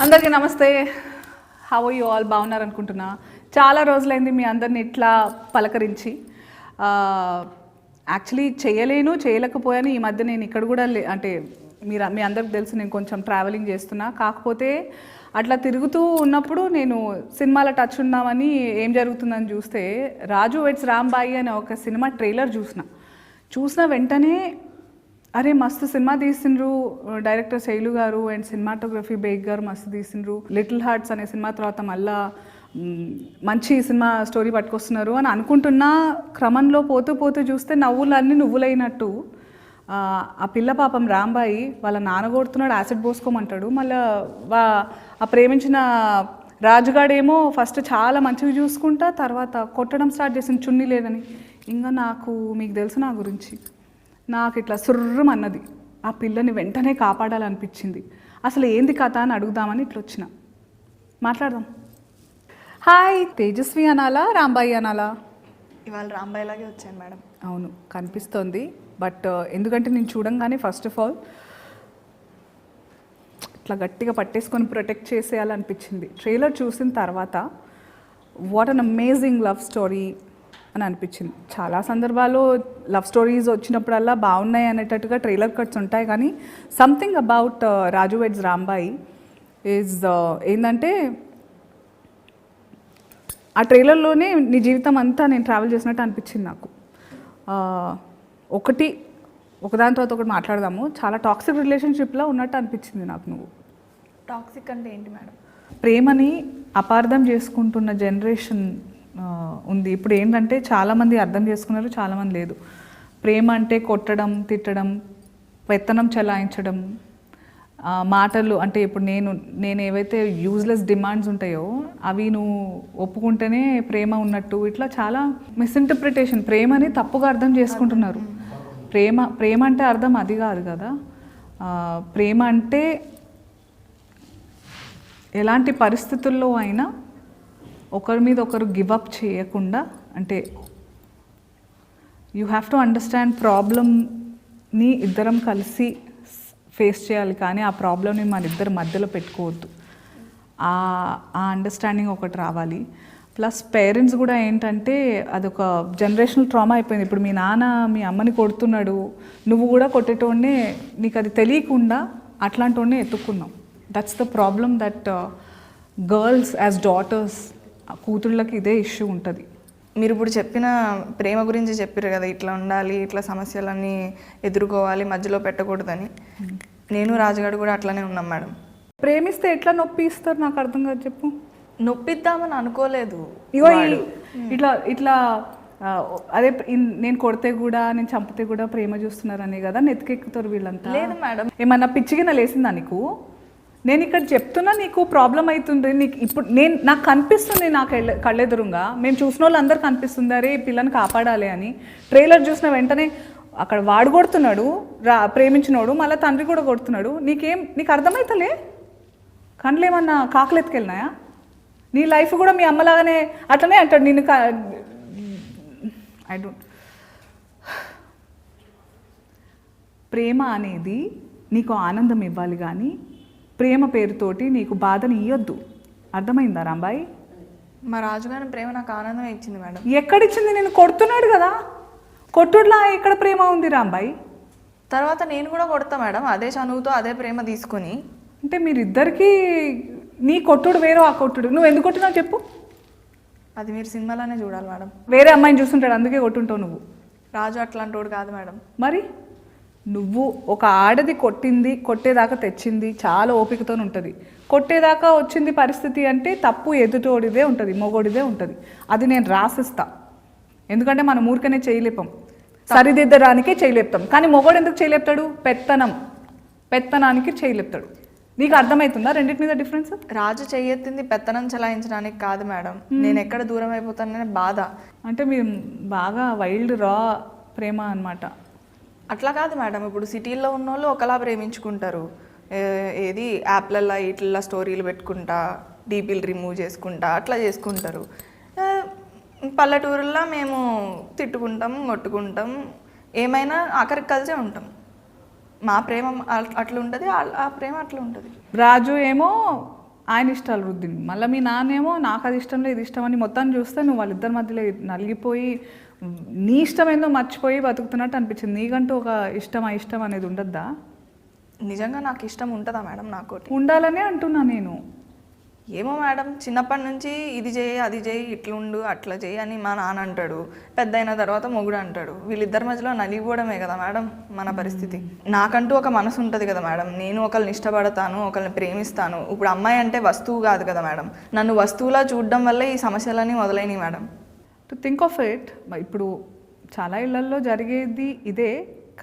అందరికీ నమస్తే. How are you all? బాగున్నారు అనుకుంటున్నా. చాలా రోజులైంది మీ అందరిని ఇట్లా పలకరించి. యాక్చువల్లీ చేయలేకపోయాను. ఈ మధ్య నేను ఇక్కడ కూడా అంటే మీ అందరికి తెలుసు నేను కొంచెం ట్రావెలింగ్ చేస్తున్నా. కాకపోతే అట్లా తిరుగుతూ ఉన్నప్పుడు నేను సినిమాల టచ్ ఉన్నామని ఏం జరుగుతుందని చూస్తే రాజు వెడ్స్ రాంబాయి అనే ఒక సినిమా ట్రైలర్ చూసిన వెంటనే అరే మస్తు సినిమా తీసిండ్రు డైరెక్టర్ శైలు గారు అండ్ సినిమాటోగ్రఫీ బేగ్ గారు మస్తు తీసిండ్రు. లిటిల్ హార్ట్స్ అనే సినిమా తర్వాత మళ్ళా మంచి సినిమా స్టోరీ పట్టుకొస్తున్నారు అని అనుకుంటున్న క్రమంలో పోతూ చూస్తే నవ్వులన్నీ నువ్వులైనట్టు ఆ పిల్ల పాపం రాంబాయి వాళ్ళ నాన్న కొడుతున్నాడు, యాసిడ్ పోసుకోమంటాడు. మళ్ళీ ఆ ప్రేమించిన రాజుగాడేమో ఫస్ట్ చాలా మంచిగా చూసుకుంటా తర్వాత కొట్టడం స్టార్ట్ చేసింది చున్నీ లేదని. ఇంకా మీకు తెలుసు నా గురించి, నాకు ఇట్లా సుర్రమన్నది. ఆ పిల్లని వెంటనే కాపాడాలనిపించింది. అసలు ఏంది కథ అని అడుగుదామని ఇట్లా వచ్చిన. మాట్లాడదాం. హాయ్, తేజస్వి అనాలా రాంబాయి అనాలా? ఇవాళ రాంబాయిలాగే వచ్చాను మేడం. అవును కనిపిస్తోంది. బట్ ఎందుకంటే నేను చూడంగానే ఫస్ట్ ఆఫ్ ఆల్ ఇట్లా గట్టిగా పట్టేసుకొని ప్రొటెక్ట్ చేసేయాలనిపించింది. ట్రైలర్ చూసిన తర్వాత what an amazing love story అని అనిపించింది. చాలా సందర్భాల్లో లవ్ స్టోరీస్ వచ్చినప్పుడల్లా బాగున్నాయి అనేటట్టుగా ట్రైలర్ కట్స్ ఉంటాయి, కానీ something about Raju weds Rambai is ఏంటంటే ఆ ట్రైలర్లోనే నీ జీవితం అంతా నేను ట్రావెల్ చేసినట్టు అనిపించింది నాకు. ఒకదాని తర్వాత ఒకటి మాట్లాడదాము. చాలా టాక్సిక్ రిలేషన్షిప్లో ఉన్నట్టు అనిపించింది నాకు. నువ్వు టాక్సిక్ అంటే ఏంటి మేడం? ప్రేమని అపార్థం చేసుకుంటున్న జనరేషన్ ఉంది ఇప్పుడు. ఏంటంటే చాలామంది అర్థం చేసుకున్నారు, చాలామంది లేదు. ప్రేమ అంటే కొట్టడం, తిట్టడం, పెత్తనం చెలాయించడం, మాటలు అంటే ఇప్పుడు నేను ఏవైతే యూజ్లెస్ డిమాండ్స్ ఉంటాయో అవి నువ్వు ఒప్పుకుంటేనే ప్రేమ ఉన్నట్టు, ఇట్లా చాలా మిస్ఇంటర్ప్రిటేషన్. ప్రేమని తప్పుగా అర్థం చేసుకుంటున్నారు. ప్రేమ అంటే అర్థం అది కాదు కదా. ప్రేమ అంటే ఎలాంటి పరిస్థితుల్లో అయినా ఒకరి మీద ఒకరు గివప్ చేయకుండా, అంటే యూ హ్యావ్ టు అండర్స్టాండ్ ప్రాబ్లమ్ని ఇద్దరం కలిసి ఫేస్ చేయాలి, కానీ ఆ ప్రాబ్లమ్ని మన ఇద్దరి మధ్యలో పెట్టుకోవద్దు. ఆ అండర్స్టాండింగ్ ఒకటి రావాలి. ప్లస్ పేరెంట్స్ కూడా ఏంటంటే అదొక జనరేషనల్ ట్రామా అయిపోయింది. ఇప్పుడు మీ నాన్న మీ అమ్మని కొడుతున్నాడు, నువ్వు కూడా కొట్టేటోనే, నీకు అది తెలియకుండా అట్లాంటి ఎత్తుక్కున్నావు. That's the problem that girls as daughters, కూతుళ్ళకి ఇదే ఇష్యూ ఉంటుంది. మీరు ఇప్పుడు చెప్పిన ప్రేమ గురించి చెప్పారు కదా, ఇట్లా ఉండాలి, ఇట్లా సమస్యలన్నీ ఎదుర్కోవాలి, మధ్యలో పెట్టకూడదని. నేను రాజుగాడు కూడా అట్లానే ఉన్నాం మేడం. ప్రేమిస్తే ఎట్లా నొప్పి ఇస్తారు నాకు అర్థం కాదు, చెప్పు. నొప్పిద్దామని అనుకోలేదు. ఇగో ఇట్లా అదే నేను కొడితే కూడా నేను చంపితే కూడా ప్రేమ చూస్తున్నారనే కదా నెత్తికెక్కుతారు వీళ్ళంతా. లేదు మేడం, ఏమన్నా పిచ్చిగా లేసిందా నీకు? నేను ఇక్కడ చెప్తున్నా నీకు ప్రాబ్లం అవుతుంది. నీకు ఇప్పుడు నాకు కనిపిస్తుంది, నాకు కళ్ళెదురుగా మేము చూసిన వాళ్ళు అందరు కనిపిస్తుంది అరే పిల్లని కాపాడాలి అని. ట్రైలర్ చూసిన వెంటనే అక్కడ వాడు కొడుతున్నాడు, ప్రేమించినోడు, మళ్ళీ తండ్రి కూడా కొడుతున్నాడు. నీకు అర్థమవుతలే? కళ్ళు ఏమన్నా కాకులు ఎత్తుకెళ్ళినాయా? నీ లైఫ్ కూడా మీ అమ్మలాగానే అట్లనే అంటాడు నిన్ను. I don't. ప్రేమ అనేది నీకు ఆనందం ఇవ్వాలి, కానీ ప్రేమ పేరుతోటి నీకు బాధని ఇవ్వద్దు. అర్థమైందా రాంబాయి? మా రాజుగారి ప్రేమ నాకు ఆనందం ఇచ్చింది మేడం. ఎక్కడిచ్చింది? నేను కొడుతున్నాడు కదా, కొట్టుడులా ఎక్కడ ప్రేమ ఉంది రాంబాయి? తర్వాత నేను కూడా కొడతా మేడం, అదే చనువుతో అదే ప్రేమ తీసుకొని. అంటే మీరిద్దరికీ నీ కొట్టుడు వేరు, ఆ కొట్టుడు. నువ్వు ఎందుకు కొట్టినావు చెప్పు? అది మీరు సినిమాలోనే చూడాలి మేడం. వేరే అమ్మాయిని చూస్తుంటాడు అందుకే కొట్టుంటావు నువ్వు. రాజు అట్లాంటి వాడు కాదు మేడం. మరి నువ్వు ఒక ఆడది కొట్టేదాకా తెచ్చింది చాలా ఓపికతో ఉంటుంది. కొట్టేదాకా వచ్చింది పరిస్థితి అంటే తప్పు ఎదుటోడిదే ఉంటుంది, మొగోడిదే ఉంటుంది. అది నేను రాసిస్తా. ఎందుకంటే మనం ఊరికనే చేయలేపాం, సరిదిద్దడానికే చేయలేపుతాం. కానీ మొగోడు ఎందుకు చేయలేపుతాడు? పెత్తనానికి చేయలేపుతాడు. నీకు అర్థమవుతుందా రెండింటి మీద డిఫరెన్స్? రాజు చెయ్యెత్తింది పెత్తనం చలాయించడానికి కాదు మేడం, నేను ఎక్కడ దూరం అయిపోతాననే బాధ. అంటే మీరు బాగా వైల్డ్ రా ప్రేమ అన్నమాట. అట్లా కాదు మేడం, ఇప్పుడు సిటీల్లో ఉన్న వాళ్ళు ఒకలా ప్రేమించుకుంటారు. ఏది యాప్లల్లో ఇట్లా స్టోరీలు పెట్టుకుంటా, డీపీలు రిమూవ్ చేసుకుంటా అట్లా చేసుకుంటారు. పల్లెటూరుల్లో మేము తిట్టుకుంటాం, కొట్టుకుంటాం, ఏమైనా ఆఖరికి కలిసే ఉంటాం. మా ప్రేమ అట్లా ఉంటుంది, ఆ ప్రేమ అట్లా ఉంటుంది. రాజు ఏమో ఆయన ఇష్టాలు వృద్ధిని మళ్ళీ మీ నాన్నేమో నాకు అది ఇష్టం లేదు, ఇది ఇష్టం అని మొత్తం చూస్తే నువ్వు వాళ్ళిద్దరి మధ్యలో నలిగిపోయి నీ ఇష్టం ఏందో మర్చిపోయి బతుకుతున్నట్టు అనిపించింది. నీకంటూ ఒక ఇష్టం ఇష్టం అనేది ఉండద్దా? నిజంగా నాకు ఇష్టం ఉంటుందా మేడం? నాకోటి ఉండాలనే అంటున్నా నేను. ఏమో మేడం, చిన్నప్పటి నుంచి ఇది చేయి అది చేయి ఇట్లుండు అట్లా చేయి అని మా నాన్న అంటాడు, పెద్ద అయిన తర్వాత మొగుడు అంటాడు. వీళ్ళిద్దరి మధ్యలో నలిగిపోవడమే కదా మేడం మన పరిస్థితి. నాకంటూ ఒక మనసు ఉంటుంది కదా మేడం, నేను ఒకరిని ఇష్టపడతాను, ఒకరిని ప్రేమిస్తాను. ఇప్పుడు అమ్మాయి అంటే వస్తువు కాదు కదా మేడం, నన్ను వస్తువులా చూడడం వల్లే ఈ సమస్యలన్నీ మొదలైనవి madam. To think of it, ఇప్పుడు చాలా ఇళ్లల్లో జరిగేది ఇదే,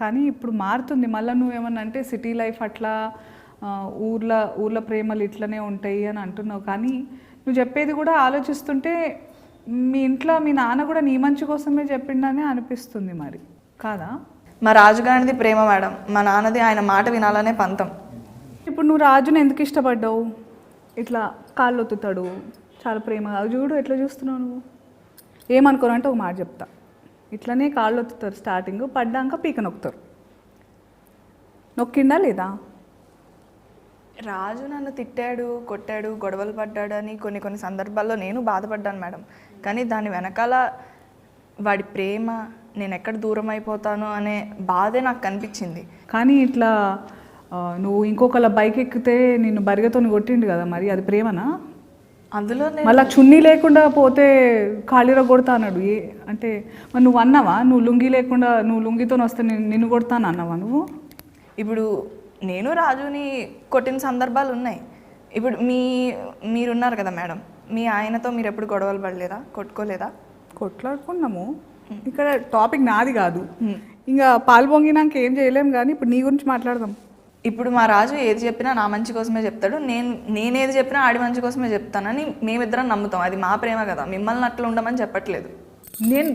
కానీ ఇప్పుడు మారుతుంది. మళ్ళీ నువ్వేమన్నా అంటే సిటీ లైఫ్ అట్లా ఊర్ల ప్రేమలు ఇట్లనే ఉంటాయి అని అంటున్నావు, కానీ నువ్వు చెప్పేది కూడా ఆలోచిస్తుంటే మీ ఇంట్లో మీ నాన్న కూడా నీ మంచి కోసమే చెప్పిండని అనిపిస్తుంది. మరి కాదా? మా రాజుగారిది ప్రేమ మేడం, మా నాన్నది ఆయన మాట వినాలనే పంతం. ఇప్పుడు నువ్వు రాజుని ఎందుకు ఇష్టపడ్డావు? ఇట్లా కాళ్ళు ఒత్తుతాడు, చాలా ప్రేమగా చూడు ఎట్లా చూస్తున్నావు నువ్వు. ఏమనుకోనంటే ఒక మాట చెప్తా, ఇట్లనే కాళ్ళు ఒత్తుతారు స్టార్టింగ్, పడ్డాక పీక నొక్కుతారు. నొక్కిండా లేదా? రాజు నన్ను తిట్టాడు, కొట్టాడు, గొడవలు పడ్డాడు అని కొన్ని సందర్భాల్లో నేను బాధపడ్డాను మేడం. కానీ దాని వెనకాల వాడి ప్రేమ, నేను ఎక్కడ దూరం అయిపోతాను అనే బాధే నాకు కనిపించింది. కానీ ఇట్లా నువ్వు ఇంకొకళ్ళ బైక్ ఎక్కితే నిన్ను బరిగతో కొట్టిండు కదా, మరి అది ప్రేమనా? అందులో మళ్ళీ చున్నీ లేకుండా పోతే ఖాళీలో కొడతా అన్నాడు. అంటే మరి నువ్వు అన్నావా, నువ్వు లుంగి లేకుండా నువ్వు లుంగితో వస్తే నిన్ను కొడతాను అన్నావా నువ్వు? ఇప్పుడు నేను రాజుని కొట్టిన సందర్భాలు ఉన్నాయి. ఇప్పుడు మీరున్నారు కదా మేడం, మీ ఆయనతో మీరు ఎప్పుడు గొడవలు పడలేదా, కొట్టుకోలేదా? కొట్లాడుకున్నాము. ఇక్కడ టాపిక్ నాది కాదు, ఇంకా పాలు పొంగినాక ఏం చేయలేము. కానీ ఇప్పుడు నీ గురించి మాట్లాడదాం. ఇప్పుడు మా రాజు ఏది చెప్పినా నా మంచి కోసమే చెప్తాడు, నేనేది చెప్పినా ఆడి మంచి కోసమే చెప్తానని మేమిద్దరం నమ్ముతాం. అది మా ప్రేమ కదా, మిమ్మల్ని అట్లా ఉండమని చెప్పట్లేదు. నేను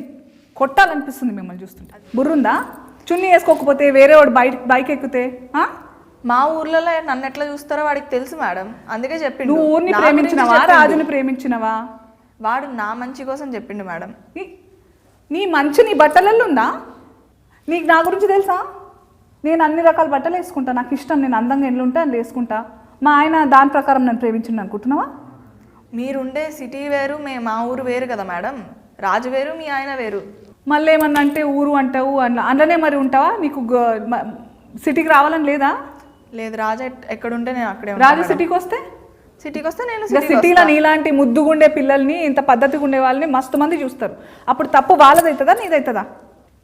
కొట్టాలనిపిస్తుంది మిమ్మల్ని చూస్తుంటే. బుర్రుందా? చున్నీ వేసుకోకపోతే వేరే వాడు బైక్ ఎక్కితే? మా ఊర్లలో నన్ను ఎట్లా చూస్తారో వాడికి తెలుసు మేడం, అందుకే చెప్పిండు. నువ్వు ఊరిని ప్రేమించినవా, రాజుని ప్రేమించినవా? వాడు నా మంచి కోసం చెప్పిండు మేడం. నీ మంచి నీ బట్టలలో ఉందా? నీకు నా గురించి తెలుసా? నేను అన్ని రకాల బట్టలు వేసుకుంటా, నాకు ఇష్టం, నేను అందంగా ఎట్లుంటే అని వేసుకుంటా. మా ఆయన దాని ప్రకారం నన్ను ప్రేమించిండు అనుకుంటున్నావా? మీరుండే సిటీ వేరు, మా ఊరు వేరు కదా మేడం. రాజు వేరు, మీ ఆయన వేరు. మళ్ళీ ఏమన్నా అంటే ఊరు అంటావు, అందులోనే మరి ఉంటావా? నీకు సిటీకి రావాలని లేదా? లేదు, రాజు ఎక్కడుంటే నేను అక్కడే. రాజు సిటీకి వస్తే నేను సిటీలో నీలాంటి ముద్దుగుండే పిల్లల్ని, ఇంత పద్ధతిగా ఉండే వాళ్ళని మస్తు మంది చూస్తారు. అప్పుడు తప్పు వాళ్ళదవుతుందా నీదవుతుందా?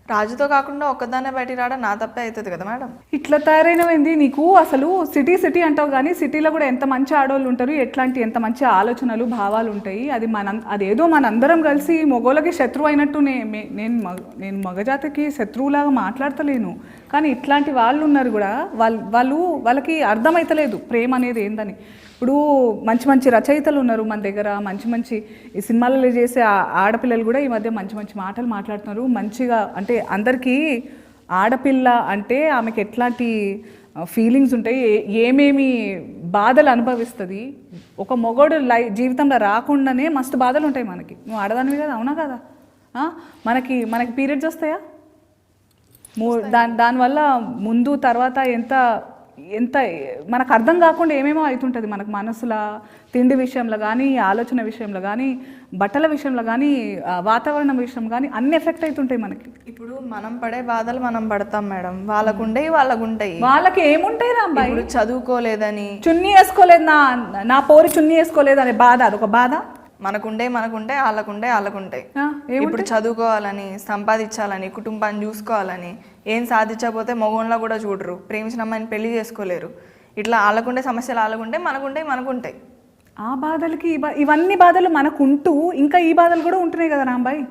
రాజుతో కాకుండా ఒక్కదాన్నే బయటికి రావడం నా తప్పే అవుతుంది కదా మేడం. ఇట్లా తయారైనవేంది నీకు? అసలు సిటీ అంటావు, కానీ సిటీలో కూడా ఎంత మంచి ఆడవాళ్ళు ఉంటారు, ఎంత మంచి ఆలోచనలు భావాలు ఉంటాయి. అదేదో మనందరం కలిసి మగోళ్ళకి శత్రువు అయినట్టు నేను మగజాతికి శత్రువులాగా మాట్లాడతలేను. కానీ ఇట్లాంటి వాళ్ళు ఉన్నారు కూడా, వాళ్ళకి అర్థమైతలేదు ప్రేమ అనేది ఏందని. ఇప్పుడు మంచి రచయితలు ఉన్నారు మన దగ్గర, మంచి ఈ సినిమాలలో చేసే ఆడపిల్లలు కూడా ఈ మధ్య మంచి మాటలు మాట్లాడుతున్నారు. మంచిగా అంటే అందరికీ ఆడపిల్ల అంటే ఆమెకి ఎట్లాంటి ఫీలింగ్స్ ఉంటాయి, ఏమేమి బాధలు అనుభవిస్తుంది, ఒక మొగోడు జీవితంలో రాకుండానే మస్తు బాధలు ఉంటాయి మనకి. నువ్వు ఆడదానివి కదా, అవునా కదా? మనకి పీరియడ్స్ వస్తాయా? దానివల్ల ముందు తర్వాత ఎంత మనకు అర్థం కాకుండా ఏమేమో అవుతుంటుంది మనకు మనసులో. తిండి విషయంలో కానీ, ఆలోచన విషయంలో కానీ, బట్టల విషయంలో కానీ, వాతావరణం విషయం కానీ అన్ని ఎఫెక్ట్ అవుతుంటాయి మనకి. ఇప్పుడు మనం పడే బాధలు మనం పడతాం మేడం, వాళ్ళకుంటాయి. వాళ్ళకి ఏముంటాయి రా అబ్బాయి? ఇప్పుడు చదువుకోలేదని, చున్నీ వేసుకోలేదు, నా పోరి చున్నీ వేసుకోలేదు అనే బాధ, అదొక బాధ. మనకుంటాయి వాళ్ళకుంటాయి. ఇప్పుడు చదువుకోవాలని, సంపాదించాలని, కుటుంబాన్ని చూసుకోవాలని, ఏం సాధించకపోతే మగోన్లా కూడా చూడరు, ప్రేమించిన అమ్మాయిని పెళ్లి చేసుకోలేరు. ఇట్లా వాళ్ళకుండే సమస్యలు మనకుంటాయి. ఆ బాధలకి ఇవన్నీ బాధలు మనకుంటూ ఇంకా ఈ బాధలు కూడా ఉంటున్నాయి కదా రాంబాయ్.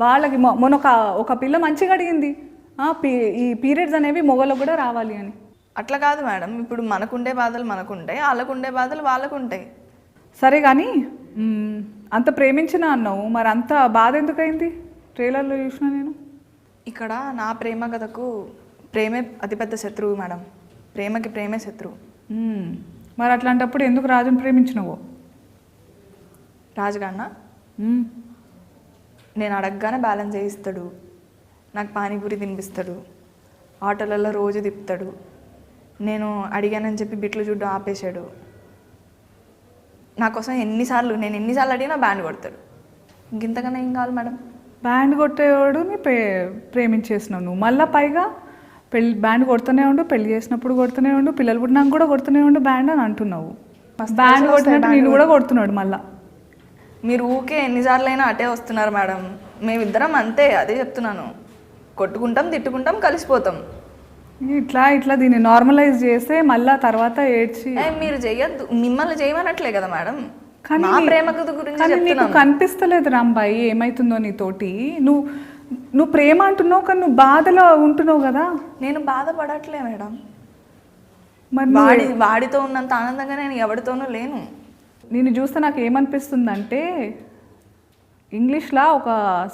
వాళ్ళకి మొన్న ఒక పిల్ల మంచిగా అడిగింది, ఈ పీరియడ్స్ అనేవి మొగలకు కూడా రావాలి అని. అట్లా కాదు మేడం, ఇప్పుడు మనకుండే బాధలు మనకుంటాయి, వాళ్ళకుండే బాధలు వాళ్ళకుంటాయి. సరే కానీ అంత ప్రేమించిన అన్నావు, మరి అంత బాధ ఎందుకైంది? ట్రైలర్లో చూసిన నేను. ఇక్కడ నా ప్రేమ కథకు ప్రేమే అతిపెద్ద శత్రువు మేడం, ప్రేమే శత్రువు. మరి అట్లాంటప్పుడు ఎందుకు రాజుని ప్రేమించినవో? రాజుగాన్న నేను అడగగానే బ్యాలెన్స్ చేయిస్తాడు, నాకు పానీపూరి తినిపిస్తాడు, ఆటోలలో రోజు తిప్పుతాడు, నేను అడిగానని చెప్పి బిట్లు చూడడం ఆపేశాడు. నా కోసం నేను ఎన్నిసార్లు అడిగినా బ్యాండ్ కొడతాడు. ఇంతకన్నా ఏం కావాలి మేడం? బ్యాండ్ కొట్టేవాడుని ప్రేమించేసినావు నువ్వు, మళ్ళీ పైగా బ్యాండ్ కొడుతూనే ఉండు, పెళ్లి చేసినప్పుడు కొడుతూనే ఉండు, పిల్లలు పుట్టినాక కూడా కొడుతూనే ఉండు బ్యాండ్ అని అంటున్నావు. బ్యాండ్ కొట్టినట్టు నేను కూడా కొడుతున్నాడు మళ్ళీ. మీరు ఊకే ఎన్నిసార్లైనా అటే వస్తున్నారు మేడం. మేమిద్దరం అంతే, అదే చెప్తున్నాను. కొట్టుకుంటాం, తిట్టుకుంటాం, కలిసిపోతాం. ఇట్లా దీన్ని నార్మలైజ్ చేస్తే మళ్ళీ తర్వాత ఏడ్చి మీరు చెయ్యొద్దు. మిమ్మల్ని చేయమనట్లే కదా మేడం, కానీ మా ప్రేమ గురించి నీకు కనిపిస్తలేదు రాంబాయి ఏమైతుందో నీతోటి. నువ్వు ప్రేమ అంటున్నావు కానీ నువ్వు బాధలో ఉంటున్నావు కదా. నేను బాధపడట్లే మేడం. మరి వాడితో ఉన్నంత ఆనందంగా నేను ఎవరితోనూ లేను. నేను చూస్తే నాకు ఏమనిపిస్తుందంటే, ఇంగ్లీష్లో ఒక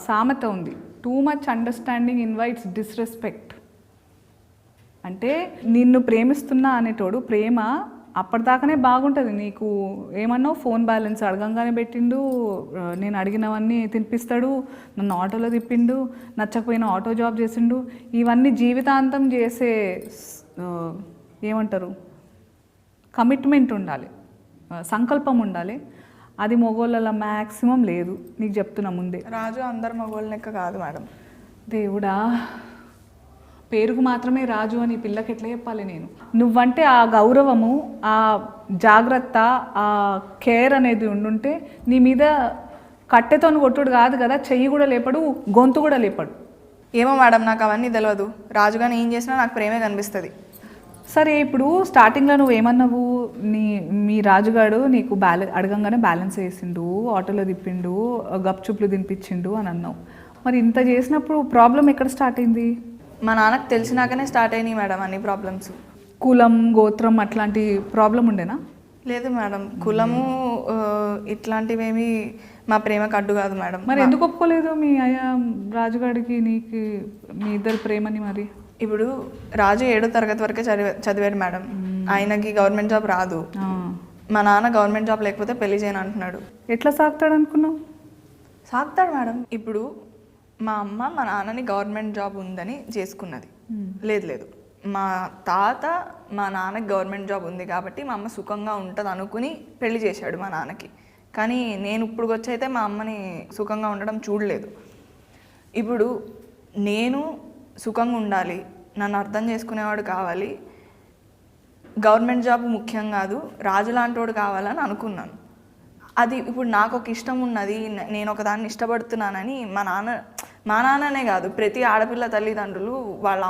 సామెత ఉంది, too much understanding invites disrespect. అంటే నిన్ను ప్రేమిస్తున్నా అనేటోడు ప్రేమ అప్పటిదాకానే బాగుంటుంది. నీకు ఏమన్నావు, ఫోన్ బ్యాలెన్స్ అడగంగానే పెట్టిండు, నేను అడిగినవన్నీ తినిపిస్తాడు, నన్ను ఆటోలో తిప్పిండు, నచ్చకపోయినా ఆటో జాబ్ చేసిండు. ఇవన్నీ జీవితాంతం చేసే ఏమంటారు, కమిట్మెంట్ ఉండాలి, సంకల్పం ఉండాలి. అది మగోళ్ళ మ్యాక్సిమం లేదు. నీకు చెప్తున్నా ముందే. రాజు అందరు మగోళ్ళ లెక్క కాదు మేడం. దేవుడా, పేరుకు మాత్రమే రాజు అని పిల్లకి ఎట్లా చెప్పాలి నేను? నువ్వంటే ఆ గౌరవము, ఆ జాగ్రత్త, ఆ కేర్ అనేది ఉండుంటే నీ మీద కట్టెతో కొట్టుడు కాదు కదా, చెయ్యి కూడా లేపడు, గొంతు కూడా లేపడు. ఏమో మేడం, నాకు అవన్నీ తెలియదు. రాజుగాని ఏం చేసినా నాకు ప్రేమే కనిపిస్తుంది. సరే, ఇప్పుడు స్టార్టింగ్లో నువ్వు ఏమన్నావు, మీ రాజుగాడు నీకు అడగంగానే బ్యాలెన్స్ వేసిండు, ఆటోలో తిప్పిండు, గప్చుప్లు తినిపించిండు అని అన్నావు. మరి ఇంత చేసినప్పుడు ప్రాబ్లం ఎక్కడ స్టార్ట్ అయింది? మా నాన్నకు తెలిసినాకనే స్టార్ట్ అయినాయి మేడం అన్ని ప్రాబ్లమ్స్. కులం, గోత్రం అట్లాంటి ప్రాబ్లం ఉండేనా? లేదు మేడం, కులము ఇట్లాంటివేమీ మా ప్రేమకు అడ్డు కాదు మేడం. మరి ఎందుకు ఒప్పుకోలేదు మీ అయ్యా రాజుగాడికి నీకు మీ ఇద్దరు ప్రేమని? మరి ఇప్పుడు రాజు 7వ తరగతి వరకే చదివాడు మేడం. ఆయనకి గవర్నమెంట్ జాబ్ రాదు. మా నాన్న గవర్నమెంట్ జాబ్ లేకపోతే పెళ్లి చేయను అంటున్నాడు. ఎట్లా సాగుతాడు అనుకున్నావు? సాగుతాడు మేడం. ఇప్పుడు మా అమ్మ మా నాన్నని గవర్నమెంట్ జాబ్ ఉందని చేసుకున్నది. లేదు, మా తాత మా నాన్నకి గవర్నమెంట్ జాబ్ ఉంది కాబట్టి మా అమ్మ సుఖంగా ఉంటుంది అనుకుని పెళ్లి చేశాడు మా నాన్నకి. కానీ నేను ఇప్పుడు వచ్చైతే మా అమ్మని సుఖంగా ఉండడం చూడలేదు. ఇప్పుడు నేను సుఖంగా ఉండాలి, నన్ను అర్థం చేసుకునేవాడు కావాలి, గవర్నమెంట్ జాబ్ ముఖ్యం కాదు, రాజు లాంటివాడు కావాలని అనుకున్నాను. అది ఇప్పుడు నాకు ఒక ఇష్టం ఉన్నది, నేను ఒక దాన్ని ఇష్టపడుతున్నానని మా నాన్ననే కాదు, ప్రతి ఆడపిల్ల తల్లిదండ్రులు వాళ్ళ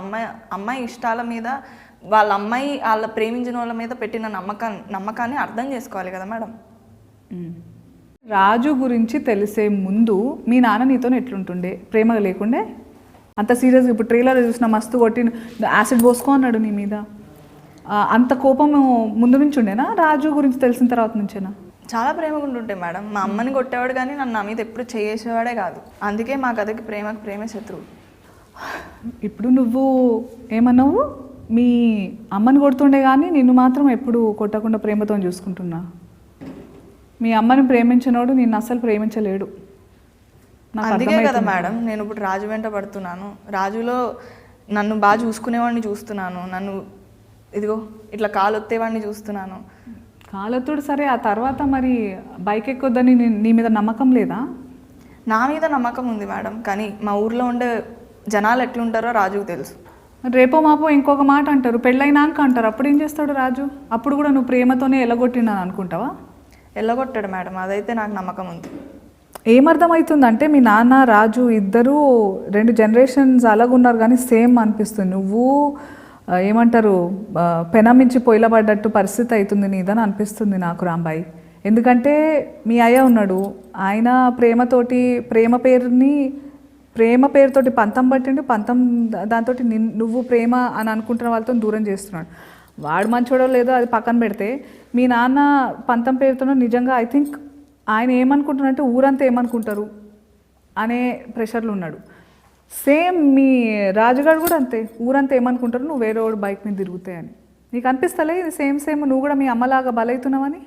అమ్మాయి ఇష్టాల మీద, వాళ్ళ ప్రేమించిన వాళ్ళ మీద పెట్టిన నమ్మకాన్ని అర్థం చేసుకోవాలి కదా మేడం. రాజు గురించి తెలిసే ముందు మీ నాన్న నీతో ఎట్లుంటుండే? ప్రేమ లేకుండే? అంత సీరియస్గా ఇప్పుడు ట్రైలర్ చూసిన మస్తు కొట్టి యాసిడ్ పోసుకో అన్నాడు నీ మీద, అంత కోపం ముందు నుంచి ఉండేనా రాజు గురించి తెలిసిన తర్వాత నుంచేనా? చాలా ప్రేమగా ఉంటుంటే మేడం. మా అమ్మని కొట్టేవాడు కానీ నన్ను నా మీద ఎప్పుడు చేసేవాడే కాదు. అందుకే మా కథకి ప్రేమే శత్రువు. ఇప్పుడు నువ్వు ఏమన్నావు, మీ అమ్మని కొడుతుండే కానీ నిన్ను మాత్రం ఎప్పుడు కొట్టకుండా ప్రేమతో చూసుకుంటున్నా. మీ అమ్మని ప్రేమించినోడు నిన్ను అసలు ప్రేమించలేడు. అందుకే కదా మేడం నేను ఇప్పుడు రాజు వెంట పడుతున్నాను. రాజులో నన్ను బాగా చూసుకునేవాడిని చూస్తున్నాను, నన్ను ఇదిగో ఇట్లా కాలొత్తేవాడిని చూస్తున్నాను. కాలొత్తుడు సరే, ఆ తర్వాత మరి బైక్ ఎక్కొద్దని నీ మీద నమ్మకం లేదా? నా మీద నమ్మకం ఉంది మేడం, కానీ మా ఊర్లో ఉండే జనాలు ఎట్లుంటారో రాజుకు తెలుసు. రేపో మాపో ఇంకొక మాట అంటారు, పెళ్ళైనాక అంటారు, అప్పుడు ఏం చేస్తాడు రాజు? అప్పుడు కూడా నువ్వు ప్రేమతోనే ఎల్లగొట్టినాను అనుకుంటావా? ఎల్లగొట్టాడు మేడం, అదైతే నాకు నమ్మకం ఉంది. ఏమర్థమవుతుందంటే మీ నాన్న రాజు ఇద్దరు 2 జనరేషన్స్ అలాగున్నారు కానీ సేమ్ అనిపిస్తుంది. నువ్వు ఏమంటారు, పెనమించి పొయ్యిలబడ్డట్టు పరిస్థితి అవుతుంది నీదని అనిపిస్తుంది నాకు రాంబాయి. ఎందుకంటే మీ అయ్య ఉన్నాడు, ఆయన ప్రేమ పేరుతోటి పంతం పట్టిండు, దాంతో నువ్వు ప్రేమ అని అనుకుంటున్న వాళ్ళతో దూరం చేస్తున్నాడు. వాడు మంచోడో లేదో అది పక్కన పెడితే, మీ నాన్న పంతం పేరుతో నిజంగా ఐ థింక్ ఆయన ఏమనుకుంటున్నారంటే ఊరంతా ఏమనుకుంటారు అనే ప్రెషర్లు ఉన్నాడు. సేమ్ మీ రాజుగారు కూడా అంతే, ఊరంతా ఏమనుకుంటారు నువ్వు వేరే వాడు బైక్ మీద తిరుగుతాయని. నీకు అనిపిస్తలే ఇది సేమ్ నువ్వు కూడా మీ అమ్మలాగా బలవుతున్నావని?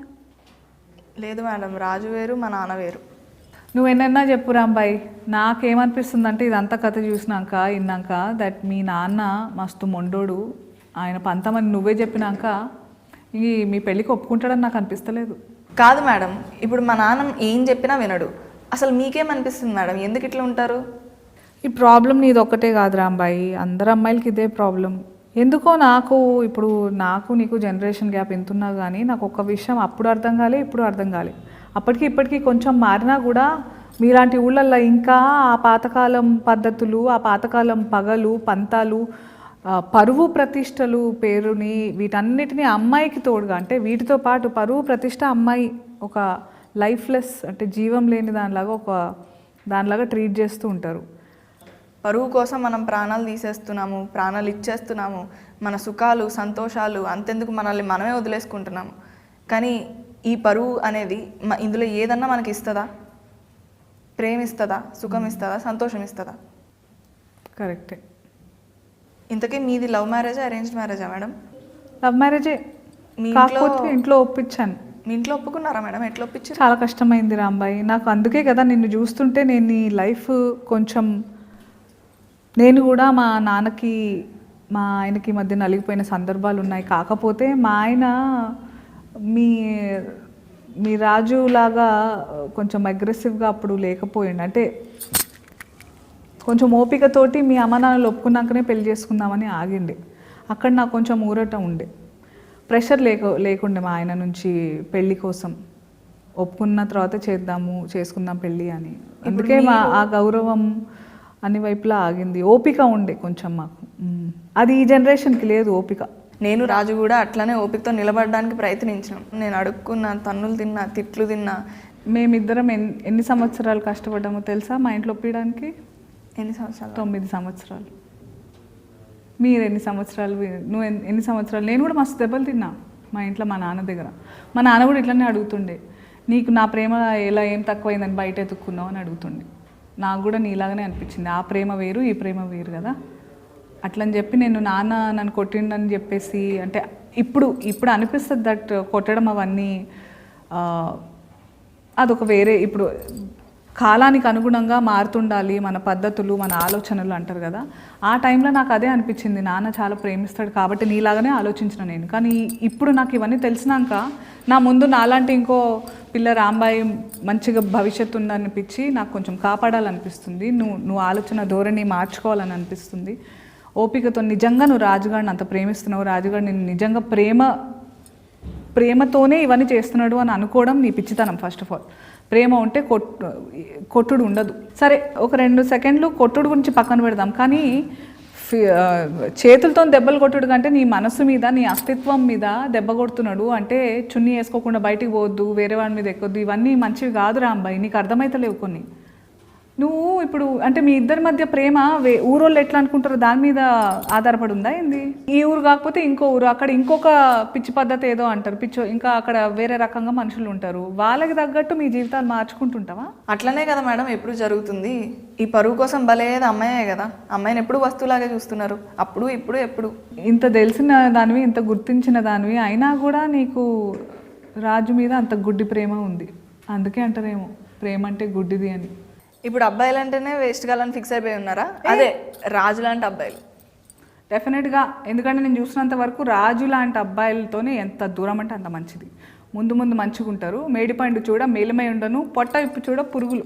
లేదు మేడం, రాజు వేరు, మా నాన్న వేరు. నువ్వు ఎన్నన్నా చెప్పు రాంబాయి, నాకేమనిపిస్తుంది అంటే ఇదంతా కథ విన్నాక దట్ మీ నాన్న మస్తు మొండోడు, ఆయన పంతమని నువ్వే చెప్పినాక మీ పెళ్ళికి ఒప్పుకుంటాడని నాకు అనిపిస్తలేదు. కాదు మేడం, ఇప్పుడు మా నాన్న ఏం చెప్పినా వినడు. అసలు మీకేమనిపిస్తుంది మేడం, ఎందుకు ఇట్లా ఉంటారు? ఈ ప్రాబ్లం నీది ఒక్కటే కాదు రాంబాయి, అందరు అమ్మాయిలకి ఇదే ప్రాబ్లం. ఎందుకో నాకు ఇప్పుడు నీకు జనరేషన్ గ్యాప్ ఎంతున్నా కానీ నాకు ఒక్క విషయం అప్పుడు అర్థం కాలే, ఇప్పుడు అర్థం కాలే. అప్పటికి ఇప్పటికీ కొంచెం మారినా కూడా మీలాంటి ఊళ్ళల్లో ఇంకా ఆ పాతకాలం పద్ధతులు, ఆ పాతకాలం పగలు పంతాలు, పరువు ప్రతిష్టలు పేరుని వీటన్నిటిని అమ్మాయికి తోడుగా, అంటే వీటితో పాటు పరువు ప్రతిష్ట అమ్మాయి ఒక లైఫ్లెస్, అంటే జీవం లేని దానిలాగా ట్రీట్ చేస్తూ ఉంటారు. పరువు కోసం మనం ప్రాణాలు తీసేస్తున్నాము, ప్రాణాలు ఇచ్చేస్తున్నాము, మన సుఖాలు సంతోషాలు అంతెందుకు మనల్ని మనమే వదిలేసుకుంటున్నాము. కానీ ఈ పరువు అనేది ఇందులో ఏదన్నా మనకి ఇస్తుందా? ప్రేమ ఇస్తుందా? సుఖం ఇస్తుందా? సంతోషం ఇస్తుందా? కరెక్టే. ఇంతకీ మీది లవ్ మ్యారేజా అరేంజ్డ్ మ్యారేజా మేడం? లవ్ మ్యారేజే. మీ ఇంట్లో ఒప్పించాను. మీ ఇంట్లో ఒప్పుకున్నారా మేడం? ఎట్లా ఒప్పించారు? చాలా కష్టమైంది రాంబాయి నాకు. అందుకే కదా నిన్ను చూస్తుంటే నేను ఈ లైఫ్ కొంచెం, నేను కూడా మా నాన్నకి మా ఆయనకి మధ్య నలిగిపోయిన సందర్భాలు ఉన్నాయి. కాకపోతే మా ఆయన మీ రాజులాగా కొంచెం అగ్రెసివ్గా అప్పుడు లేకపోయిండు. అంటే కొంచెం ఓపికతోటి మీ అమ్మ నాన్నలు ఒప్పుకున్నాకనే పెళ్లి చేసుకుందామని ఆగిండే. అక్కడ నాకు కొంచెం ఊరట ఉండే, ప్రెషర్ లేకుండే మా ఆయన నుంచి పెళ్ళి కోసం. ఒప్పుకున్న తర్వాత చేసుకుందాం పెళ్ళి అని. అందుకే ఆ గౌరవం అన్ని వైపులా ఆగింది. ఓపిక ఉండే కొంచెం మాకు. అది ఈ జనరేషన్కి లేదు ఓపిక. నేను రాజు కూడా అట్లనే ఓపికతో నిలబడడానికి ప్రయత్నించాను. నేను అడుక్కున్నా, తన్నులు తిన్నా, తిట్లు తిన్నా. మేమిద్దరం ఎన్ని సంవత్సరాలు కష్టపడ్డామో తెలుసా మా ఇంట్లో ఒప్పించడానికి? ఎన్ని సంవత్సరాలు? 9 సంవత్సరాలు. మీరు ఎన్ని సంవత్సరాలు? నువ్వు ఎన్ని సంవత్సరాలు? నేను కూడా మస్తు దెబ్బలు తిన్నా మా ఇంట్లో మా నాన్న దగ్గర. మా నాన్న కూడా ఇట్లనే అడుగుతుండే, నీకు నా ప్రేమ ఏం తక్కువైందని బయట ఎత్తుక్కున్నావు అని అడుగుతుండే. నాకు కూడా నీలాగానే అనిపించింది, ఆ ప్రేమ వేరు ఈ ప్రేమ వేరు కదా. అట్లని చెప్పి నాన్న నన్ను కొట్టిండని చెప్పేసి, అంటే ఇప్పుడు అనిపిస్తుంది దట్ కొట్టడం అవన్నీ అదొక వేరే, ఇప్పుడు కాలానికి అనుగుణంగా మారుతుండాలి మన పద్ధతులు మన ఆలోచనలు అంటారు కదా. ఆ టైంలో నాకు అదే అనిపించింది, నాన్న చాలా ప్రేమిస్తాడు కాబట్టి నీలాగానే ఆలోచించిన నేను. కానీ ఇప్పుడు నాకు ఇవన్నీ తెలిసినాక నా ముందు నాలాంటి ఇంకో పిల్ల రాంబాయి మంచిగా భవిష్యత్తు ఉందనిపించి నాకు కొంచెం కాపాడాలనిపిస్తుంది. నువ్వు ఆలోచన ధోరణి మార్చుకోవాలని అనిపిస్తుంది. ఓపికతో నిజంగా నువ్వు రాజుగాడిని అంత ప్రేమిస్తున్నావు, రాజుగాడు నేను నిజంగా ప్రేమతోనే ఇవన్నీ చేస్తున్నాడు అని అనుకోవడం నీ పిచ్చితనం. ఫస్ట్ ఆఫ్ ఆల్ ప్రేమ ఉంటే కొట్టుడు ఉండదు. సరే ఒక 2 సెకండ్లు కొట్టుడు గురించి పక్కన పెడదాం, కానీ చేతులతో దెబ్బలు కొట్టుడు కంటే నీ మనసు మీద నీ అస్తిత్వం మీద దెబ్బ కొడుతున్నాడు అంటే చున్నీ వేసుకోకుండా బయటికి పోవద్దు, వేరే వాడి మీద ఎక్కొద్దు, ఇవన్నీ మంచివి కాదు రాంబాయి. నీకు అర్థమైతలేవు కొన్ని. నువ్వు ఇప్పుడు అంటే మీ ఇద్దరి మధ్య ప్రేమ ఊరోళ్ళు ఎట్లా అనుకుంటారో దాని మీద ఆధారపడి ఉందా ఏంది? ఈ ఊరు కాకపోతే ఇంకో ఊరు, అక్కడ ఇంకొక పిచ్చి పద్ధతి ఏదో అంటారు, ఇంకా అక్కడ వేరే రకంగా మనుషులు ఉంటారు, వాళ్ళకి తగ్గట్టు మీ జీవితాలు మార్చుకుంటుంటావా? అట్లనే కదా మేడం ఎప్పుడు జరుగుతుంది. ఈ పరువు కోసం బలేది అమ్మాయే కదా, అమ్మాయిని ఎప్పుడు వస్తువులాగే చూస్తున్నారు, అప్పుడు ఇప్పుడు ఎప్పుడు. ఇంత తెలిసిన దానివి, ఇంత గుర్తించిన దానివి అయినా కూడా నీకు రాజు మీద అంత గుడ్డి ప్రేమ ఉంది. అందుకే అంటారేమో ప్రేమ అంటే గుడ్డిది అని. ఇప్పుడు అబ్బాయిలు అంటేనే వేస్ట్ గాలని ఫిక్స్ అయిపోయి ఉన్నారా? అదే రాజు లాంటి అబ్బాయిలు డెఫినెట్గా. ఎందుకంటే నేను చూసినంత వరకు రాజు లాంటి అబ్బాయిలతోనే ఎంత దూరం అంటే అంత మంచిది. ముందు మంచిగా ఉంటారు, మేడిపండు చూడ మేలిమై ఉండను, పొట్ట విప్పు చూడ పురుగులు,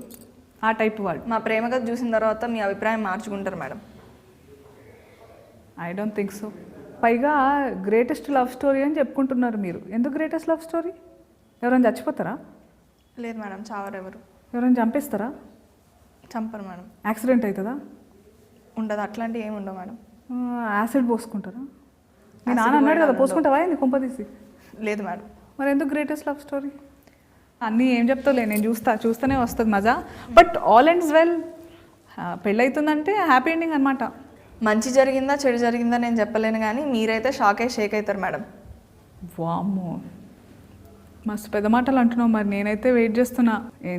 ఆ టైప్ వాడు. మా ప్రేమ కథ చూసిన తర్వాత మీ అభిప్రాయం మార్చుకుంటారు madam? I don't think so. పైగా గ్రేటెస్ట్ లవ్ స్టోరీ అని చెప్పుకుంటున్నారు మీరు. ఎందుకు గ్రేటెస్ట్ లవ్ స్టోరీ? ఎవరైనా చచ్చిపోతారా? లేదు మేడం, చావరు. ఎవరైనా చంపేస్తారా? చంపరు మేడం. యాక్సిడెంట్ అవుతుందా? ఉండదు, అట్లాంటివి ఏమి ఉండవు మేడం. యాసిడ్ పోసుకుంటారా? మీ నాన్న అన్నాడు కదా పోసుకుంటావా ఏంది కొంపదీసి? లేదు మేడం. మరి ఎందుకు గ్రేటెస్ట్ లవ్ స్టోరీ? అన్నీ ఏం చెప్తావులే, నేను చూస్తూనే వస్తుంది మజా. But all ends well. పెళ్ళవుతుందంటే హ్యాపీ ఎండింగ్ అనమాట. మంచి జరిగిందా చెడు జరిగిందా నేను చెప్పలేను, కానీ మీరైతే షేక్ అవుతారు మేడం. వామ్మో, మస్తు పెద్ద మాటలు అంటున్నావు. మరి నేనైతే వెయిట్ చేస్తున్నా.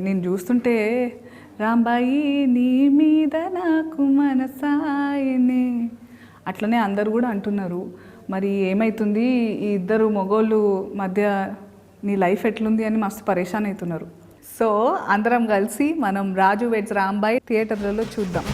నేను చూస్తుంటే రాంబాయి నీ మీద నాకు మనసాయనే అట్లనే అందరు కూడా అంటున్నారు. మరి ఏమవుతుంది ఈ ఇద్దరు మగోళ్ళు మధ్య, నీ లైఫ్ ఎట్లుంది అని మస్తు పరేషాన్ అవుతున్నారు. సో అందరం కలిసి మనం రాజు వెడ్స్ రాంబాయి థియేటర్లలో చూద్దాం.